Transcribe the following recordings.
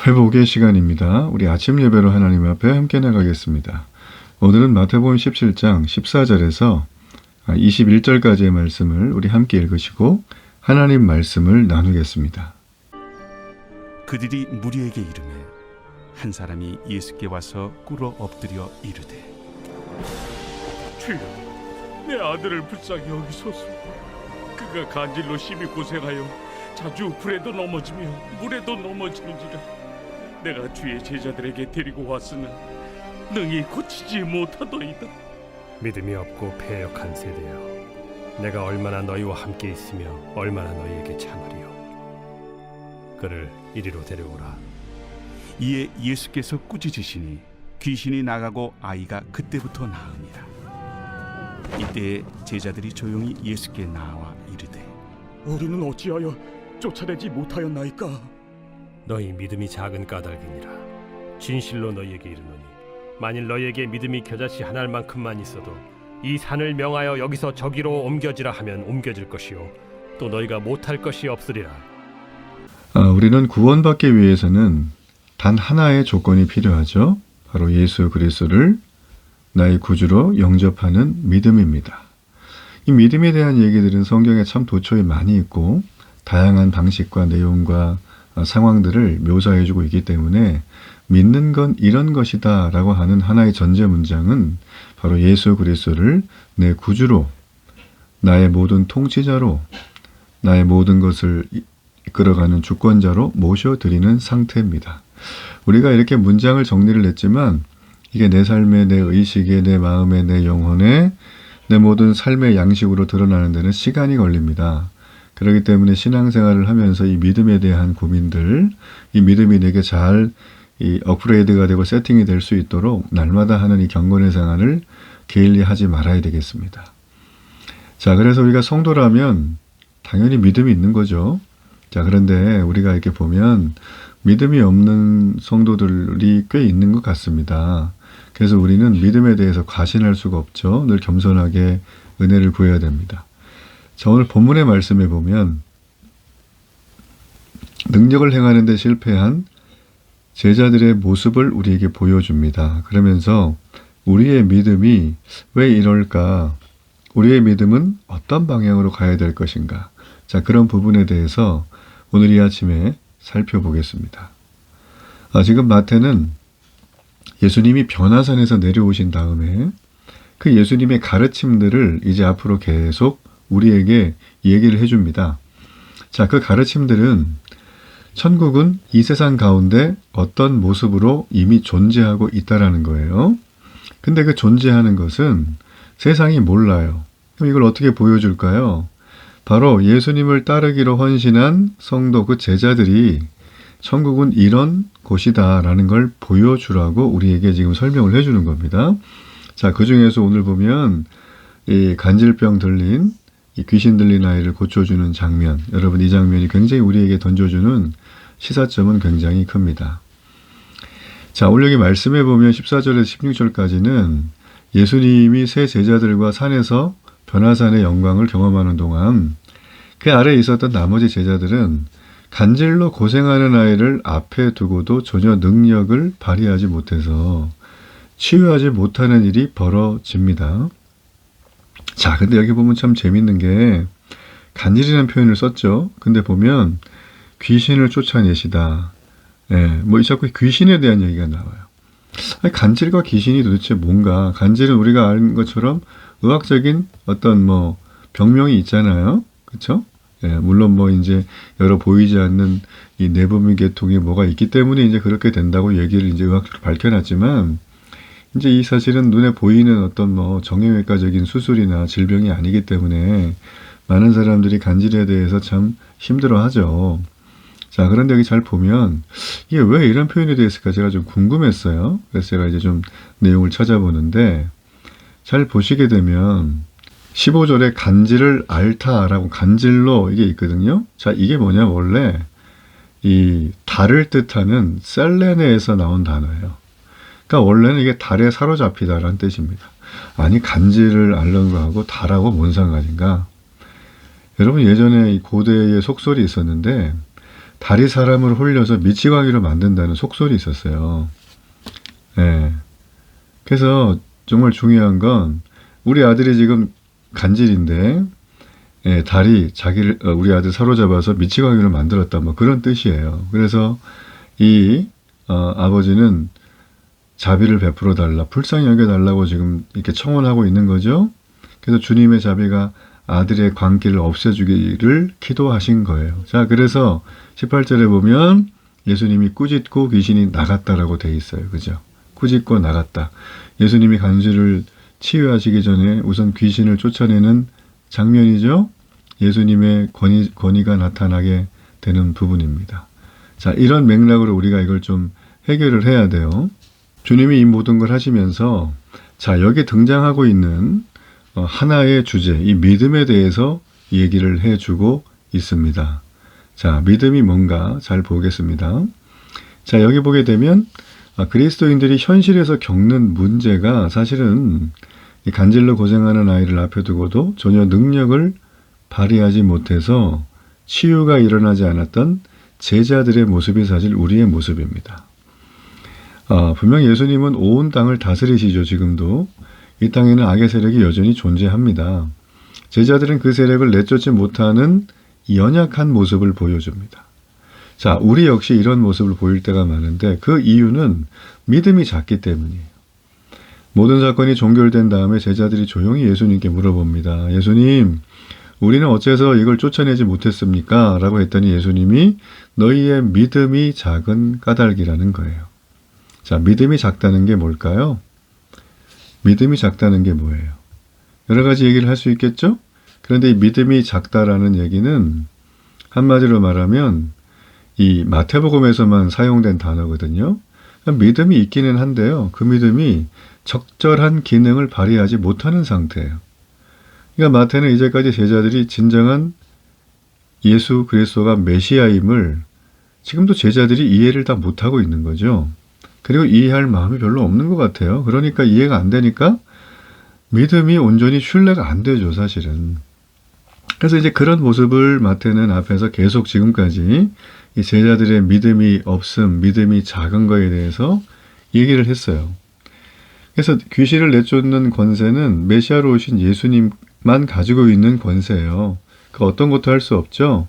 회복의 시간입니다. 우리 아침 예배로 하나님 앞에 함께 나가겠습니다. 오늘은 마태복음 17장 14절에서 21절까지의 말씀을 우리 함께 읽으시고 하나님 말씀을 나누겠습니다. 그들이 무리에게 이르매 한 사람이 예수께 와서 꿇어 엎드려 이르되 주여, 내 아들을 불쌍히 여기소서. 그가 간질로 심히 고생하여 자주 불에도 넘어지며 물에도 넘어지는지라. 내가 주의 제자들에게 데리고 왔으나 능히 고치지 못하더이다. 믿음이 없고 패역한 세대여, 내가 얼마나 너희와 함께 있으며 얼마나 너희에게 참으리요. 그를 이리로 데려오라. 이에 예수께서 꾸짖으시니 귀신이 나가고 아이가 그때부터 나으니라. 이때에 제자들이 조용히 예수께 나와 이르되 우리는 어찌하여 쫓아내지 못하였나이까? 너희 믿음이 작은 까닭이니라. 진실로 너희에게 이르노니 만일 너희에게 믿음이 겨자씨 한 알만큼만 있어도 이 산을 명하여 여기서 저기로 옮겨지라 하면 옮겨질 것이요 또 너희가 못할 것이 없으리라. 우리는 구원받기 위해서는 단 하나의 조건이 필요하죠. 바로 예수 그리스도를 나의 구주로 영접하는 믿음입니다. 이 믿음에 대한 얘기들은 성경에 참 도처에 많이 있고 다양한 방식과 내용과 상황들을 묘사해주고 있기 때문에 믿는 건 이런 것이다 라고 하는 하나의 전제 문장은 바로 예수 그리스도를 내 구주로, 나의 모든 통치자로, 나의 모든 것을 이끌어가는 주권자로 모셔드리는 상태입니다. 우리가 이렇게 문장을 정리를 했지만 이게 내 삶에, 내 의식에, 내 마음에, 내 영혼에, 내 모든 삶의 양식으로 드러나는 데는 시간이 걸립니다. 그렇기 때문에 신앙생활을 하면서 이 믿음에 대한 고민들, 이 믿음이 내게 잘 업그레이드가 되고 세팅이 될 수 있도록 날마다 하는 이 경건의 생활을 게을리하지 말아야 되겠습니다. 자, 그래서 우리가 성도라면 당연히 믿음이 있는 거죠. 자, 그런데 우리가 이렇게 보면 믿음이 없는 성도들이 꽤 있는 것 같습니다. 그래서 우리는 믿음에 대해서 과신할 수가 없죠. 늘 겸손하게 은혜를 구해야 됩니다. 자, 오늘 본문의 말씀에 보면 능력을 행하는 데 실패한 제자들의 모습을 우리에게 보여줍니다. 그러면서 우리의 믿음이 왜 이럴까? 우리의 믿음은 어떤 방향으로 가야 될 것인가? 자, 그런 부분에 대해서 오늘 이 아침에 살펴보겠습니다. 지금 마태는 예수님이 변화산에서 내려오신 다음에 그 예수님의 가르침들을 이제 앞으로 계속 우리에게 얘기를 해줍니다. 자, 그 가르침들은 천국은 이 세상 가운데 어떤 모습으로 이미 존재하고 있다라는 거예요. 근데 그 존재하는 것은 세상이 몰라요. 그럼 이걸 어떻게 보여줄까요? 바로 예수님을 따르기로 헌신한 성도 그 제자들이 천국은 이런 곳이다 라는 걸 보여주라고 우리에게 지금 설명을 해주는 겁니다. 자, 그 중에서 오늘 보면 이 간질병 들린 이 귀신 들린 아이를 고쳐주는 장면, 여러분 이 장면이 굉장히 우리에게 던져주는 시사점은 굉장히 큽니다. 자, 오늘 여기 말씀해 보면 14절에서 16절까지는 예수님이 세 제자들과 산에서 변화산의 영광을 경험하는 동안 그 아래에 있었던 나머지 제자들은 간질로 고생하는 아이를 앞에 두고도 전혀 능력을 발휘하지 못해서 치유하지 못하는 일이 벌어집니다. 자, 근데 여기 보면 참 재밌는 게 간질이라는 표현을 썼죠. 근데 보면 귀신을 쫓아내시다. 뭐 자꾸 귀신에 대한 얘기가 나와요. 아니, 간질과 귀신이 도대체 뭔가? 간질은 우리가 아는 것처럼 의학적인 어떤 뭐 병명이 있잖아요. 그렇죠? 물론 뭐 이제 여러 보이지 않는 이 내부민 계통이 뭐가 있기 때문에 이제 그렇게 된다고 얘기를 이제 의학적으로 밝혀놨지만 이제 이 사실은 눈에 보이는 어떤 뭐 정형외과적인 수술이나 질병이 아니기 때문에 많은 사람들이 간질에 대해서 참 힘들어하죠. 자, 그런데 여기 잘 보면 이게 왜 이런 표현이 되었을까 제가 좀 궁금했어요. 그래서 제가 이제 좀 내용을 찾아보는데 잘 보시게 되면 15절에 간질을 앓다라고 간질로 이게 있거든요. 자, 이게 뭐냐 원래 이 달을 뜻하는 셀레네에서 나온 단어예요. 그러니까 원래는 이게 달에 사로잡히다라는 뜻입니다. 아니 간질을 앓는 거하고 달하고 뭔 상관인가? 여러분 예전에 이 고대에 속설이 있었는데 달이 사람을 홀려서 미치광이로 만든다는 속설이 있었어요. 예. 그래서 정말 중요한 건 우리 아들이 지금 간질인데 예, 달이 우리 아들 사로잡아서 미치광이로 만들었다 뭐 그런 뜻이에요. 그래서 이 아버지는 자비를 베풀어 달라, 불쌍히 여겨 달라고 지금 이렇게 청원하고 있는 거죠. 그래서 주님의 자비가 아들의 광기를 없애주기를 기도하신 거예요. 자, 그래서 18절에 보면 예수님이 꾸짖고 귀신이 나갔다라고 돼 있어요. 그죠? 꾸짖고 나갔다. 예수님이 간질을 치유하시기 전에 우선 귀신을 쫓아내는 장면이죠. 예수님의 권위가 나타나게 되는 부분입니다. 자, 이런 맥락으로 우리가 이걸 좀 해결을 해야 돼요. 주님이 이 모든 걸 하시면서 자, 여기 등장하고 있는 하나의 주제, 이 믿음에 대해서 얘기를 해주고 있습니다. 자, 믿음이 뭔가 잘 보겠습니다. 자, 여기 보게 되면 그리스도인들이 현실에서 겪는 문제가 사실은 이 간질로 고생하는 아이를 앞에 두고도 전혀 능력을 발휘하지 못해서 치유가 일어나지 않았던 제자들의 모습이 사실 우리의 모습입니다. 분명 예수님은 온 땅을 다스리시죠. 지금도 이 땅에는 악의 세력이 여전히 존재합니다. 제자들은 그 세력을 내쫓지 못하는 연약한 모습을 보여줍니다. 자, 우리 역시 이런 모습을 보일 때가 많은데 그 이유는 믿음이 작기 때문이에요. 모든 사건이 종결된 다음에 제자들이 조용히 예수님께 물어봅니다. 예수님, 우리는 어째서 이걸 쫓아내지 못했습니까? 라고 했더니 예수님이 너희의 믿음이 작은 까닭이라는 거예요. 자, 믿음이 작다는 게 뭘까요? 믿음이 작다는 게 뭐예요? 여러 가지 얘기를 할 수 있겠죠? 그런데 이 믿음이 작다라는 얘기는 한마디로 말하면 이 마태복음에서만 사용된 단어거든요. 믿음이 있기는 한데요. 그 믿음이 적절한 기능을 발휘하지 못하는 상태예요. 그러니까 마태는 이제까지 제자들이 진정한 예수 그리스도가 메시아임을 지금도 제자들이 이해를 다 못하고 있는 거죠. 그리고 이해할 마음이 별로 없는 것 같아요. 그러니까 이해가 안 되니까 믿음이 온전히 신뢰가 안 되죠, 사실은. 그래서 이제 그런 모습을 마태는 앞에서 계속 지금까지 이 제자들의 믿음이 없음, 믿음이 작은 거에 대해서 얘기를 했어요. 그래서 귀신을 내쫓는 권세는 메시아로 오신 예수님만 가지고 있는 권세예요. 그 어떤 것도 할 수 없죠.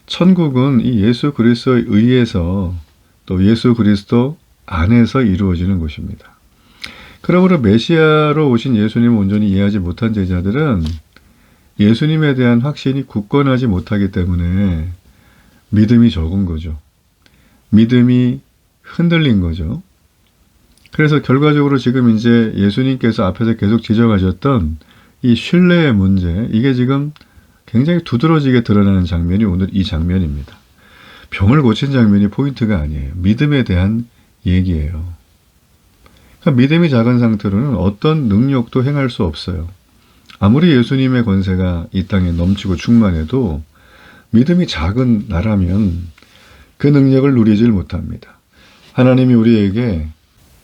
천국은 이 예수 그리스도에 의해서 또 예수 그리스도 안에서 이루어지는 곳입니다. 그러므로 메시아로 오신 예수님을 온전히 이해하지 못한 제자들은 예수님에 대한 확신이 굳건하지 못하기 때문에 믿음이 적은 거죠. 믿음이 흔들린 거죠. 그래서 결과적으로 지금 이제 예수님께서 앞에서 계속 지적하셨던 이 신뢰의 문제, 이게 지금 굉장히 두드러지게 드러나는 장면이 오늘 이 장면입니다. 병을 고친 장면이 포인트가 아니에요. 믿음에 대한 얘기예요. 그러니까 믿음이 작은 상태로는 어떤 능력도 행할 수 없어요. 아무리 예수님의 권세가 이 땅에 넘치고 충만해도 믿음이 작은 나라면 그 능력을 누리질 못합니다. 하나님이 우리에게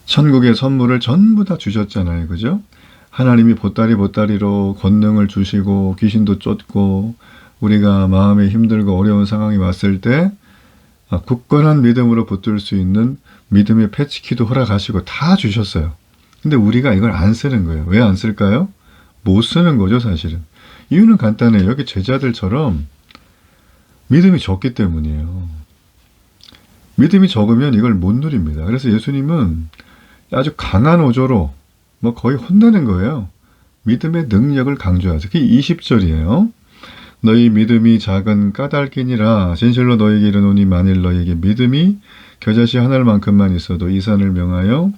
천국의 선물을 전부 다 주셨잖아요. 그죠? 하나님이 보따리로 권능을 주시고 귀신도 쫓고 우리가 마음에 힘들고 어려운 상황이 왔을 때 굳건한 믿음으로 붙들 수 있는 믿음의 패치키도 허락하시고 다 주셨어요. 근데 우리가 이걸 안 쓰는 거예요. 왜 안 쓸까요? 못 쓰는 거죠, 사실은. 이유는 간단해요. 여기 제자들처럼 믿음이 적기 때문이에요. 믿음이 적으면 이걸 못 누립니다. 그래서 예수님은 아주 강한 어조로 거의 혼내는 거예요. 믿음의 능력을 강조하세요. 그게 20절이에요. 너희 믿음이 작은 까닭이니라. 진실로 너희에게 이르노니 만일 너희에게 믿음이 겨자씨 한 알만큼만 있어도 이 산을 명하여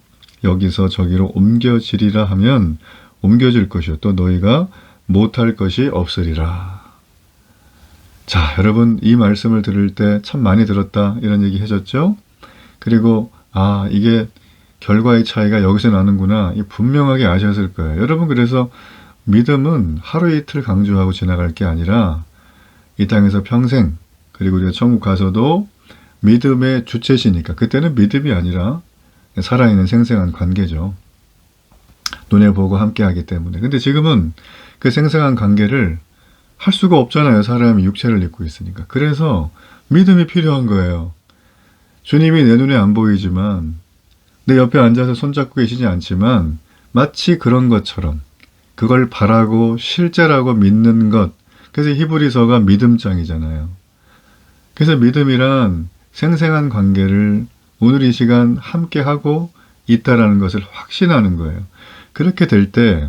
여기서 저기로 옮겨지리라 하면 옮겨질 것이요 또 너희가 못할 것이 없으리라. 자, 여러분 이 말씀을 들을 때 참 많이 들었다 이런 얘기 해줬죠. 그리고 이게 결과의 차이가 여기서 나는구나 분명하게 아셨을 거예요. 여러분 그래서 믿음은 하루 이틀 강조하고 지나갈 게 아니라 이 땅에서 평생 그리고 우리가 천국 가서도 믿음의 주체시니까 그때는 믿음이 아니라 살아있는 생생한 관계죠. 눈에 보고 함께 하기 때문에. 근데 지금은 그 생생한 관계를 할 수가 없잖아요. 사람이 육체를 입고 있으니까. 그래서 믿음이 필요한 거예요. 주님이 내 눈에 안 보이지만 내 옆에 앉아서 손잡고 계시지 않지만 마치 그런 것처럼 그걸 바라고 실제라고 믿는 것. 그래서 히브리서가 믿음장이잖아요. 그래서 믿음이란 생생한 관계를 오늘 이 시간 함께 하고 있다라는 것을 확신하는 거예요. 그렇게 될 때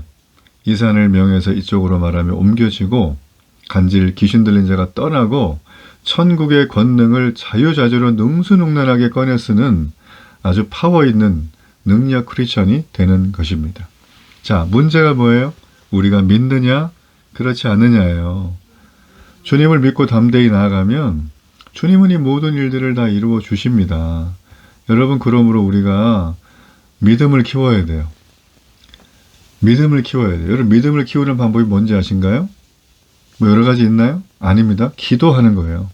이 산을 명에서 이쪽으로 말하며 옮겨지고 간질 귀신 들린 자가 떠나고 천국의 권능을 자유자재로 능수능란하게 꺼내 쓰는 아주 파워 있는 능력 크리스천이 되는 것입니다. 자, 문제가 뭐예요? 우리가 믿느냐 그렇지 않느냐예요. 주님을 믿고 담대히 나아가면 주님은 이 모든 일들을 다 이루어 주십니다. 여러분, 그러므로 우리가 믿음을 키워야 돼요. 믿음을 키워야 돼요. 여러분, 믿음을 키우는 방법이 뭔지 아신가요? 뭐 여러 가지 있나요? 아닙니다. 기도하는 거예요.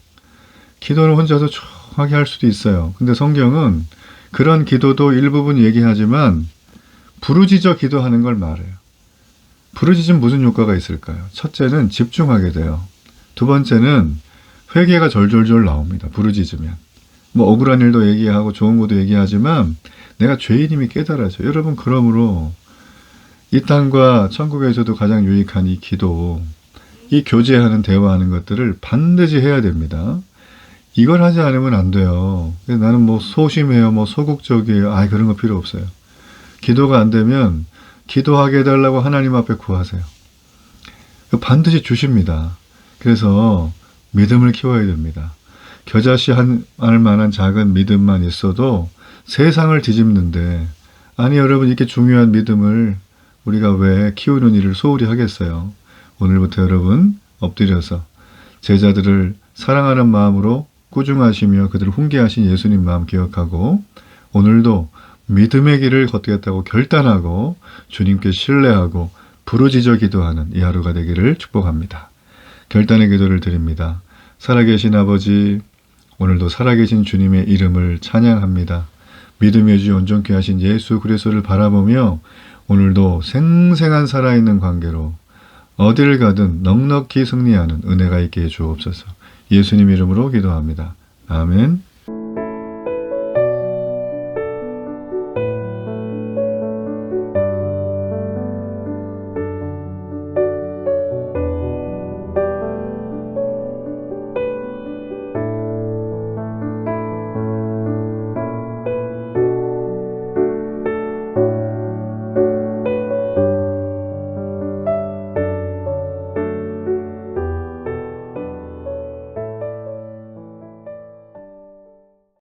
기도는 혼자서 조용하게 할 수도 있어요. 근데 성경은 그런 기도도 일부분 얘기하지만 부르짖어 기도하는 걸 말해요. 부르짖으면 무슨 효과가 있을까요? 첫째는 집중하게 돼요. 두 번째는 회개가 절절절 나옵니다. 부르짖으면. 뭐 억울한 일도 얘기하고 좋은 것도 얘기하지만 내가 죄인임이 깨달아져요. 여러분, 그러므로 이 땅과 천국에서도 가장 유익한 이 기도, 이 교제하는 대화하는 것들을 반드시 해야 됩니다. 이걸 하지 않으면 안 돼요. 나는 뭐 소심해요, 뭐 소극적이에요. 그런 거 필요 없어요. 기도가 안 되면 기도하게 해달라고 하나님 앞에 구하세요. 반드시 주십니다. 그래서 믿음을 키워야 됩니다. 겨자씨 한 알 만한 작은 믿음만 있어도 세상을 뒤집는데, 아니 여러분, 이렇게 중요한 믿음을 우리가 왜 키우는 일을 소홀히 하겠어요? 오늘부터 여러분 엎드려서 제자들을 사랑하는 마음으로 꾸중하시며 그들을 훈계하신 예수님 마음 기억하고 오늘도 믿음의 길을 걷겠다고 결단하고 주님께 신뢰하고 부르짖어 기도하는 이 하루가 되기를 축복합니다. 결단의 기도를 드립니다. 살아계신 아버지, 오늘도 살아계신 주님의 이름을 찬양합니다. 믿음의 주 온전케 하신 예수 그리스도를 바라보며 오늘도 생생한 살아있는 관계로 어디를 가든 넉넉히 승리하는 은혜가 있게 해 주옵소서. 예수님 이름으로 기도합니다. 아멘.